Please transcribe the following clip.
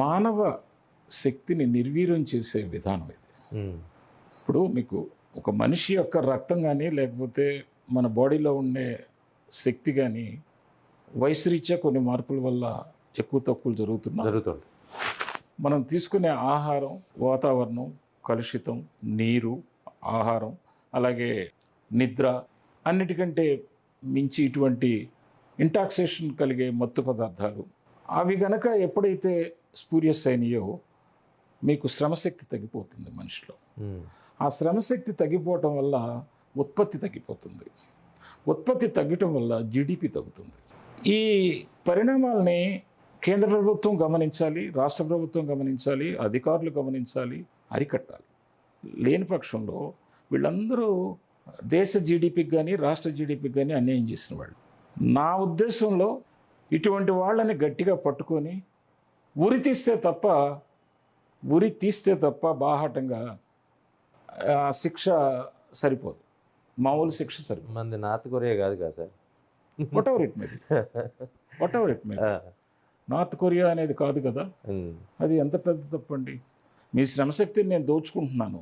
మానవ శక్తిని నిర్వీర్యం చేసే విధానం ఇది. ఇప్పుడు మీకు ఒక మనిషి యొక్క రక్తం కానీ లేకపోతే మన బాడీలో ఉండే శక్తి కానీ వయసురీత్యా కొన్ని మార్పుల వల్ల ఎక్కువ తక్కువలు జరుగుతుంది. మనం తీసుకునే ఆహారం, వాతావరణం, కలుషితం, నీరు, ఆహారం, అలాగే నిద్ర, అన్నిటికంటే మించి ఇటువంటి ఇంటాక్సేషన్ కలిగే మత్తు పదార్థాలు అవి గనక ఎప్పుడైతే స్పూరియస్ అయినాయో మీకు శ్రమశక్తి తగ్గిపోతుంది మనిషిలో. ఆ శ్రమశక్తి తగ్గిపోవటం వల్ల ఉత్పత్తి తగ్గిపోతుంది. ఉత్పత్తి తగ్గటం వల్ల జీడిపి తగ్గుతుంది. ఈ పరిణామాలని కేంద్ర ప్రభుత్వం గమనించాలి, రాష్ట్ర ప్రభుత్వం గమనించాలి, అధికారులు గమనించాలి, అరికట్టాలి. లేని పక్షంలో వీళ్ళందరూ దేశ జీడిపికి కానీ రాష్ట్ర జీడిపికి కానీ అన్యాయం చేసిన వాళ్ళు. నా ఉద్దేశంలో ఇటువంటి వాళ్ళని గట్టిగా పట్టుకొని ఉరి తీస్తే తప్ప బాహాటంగా శిక్ష సరిపోదు, మామూలు శిక్ష సరిపోదు. మంది నార్త్ కొరియా కాదు కదా sir, what ever it may north Korea అనేది కాదు కదా. అది ఎంత పెద్ద తప్పండి. మీ శ్రమశక్తిని నేను దోచుకుంటున్నాను,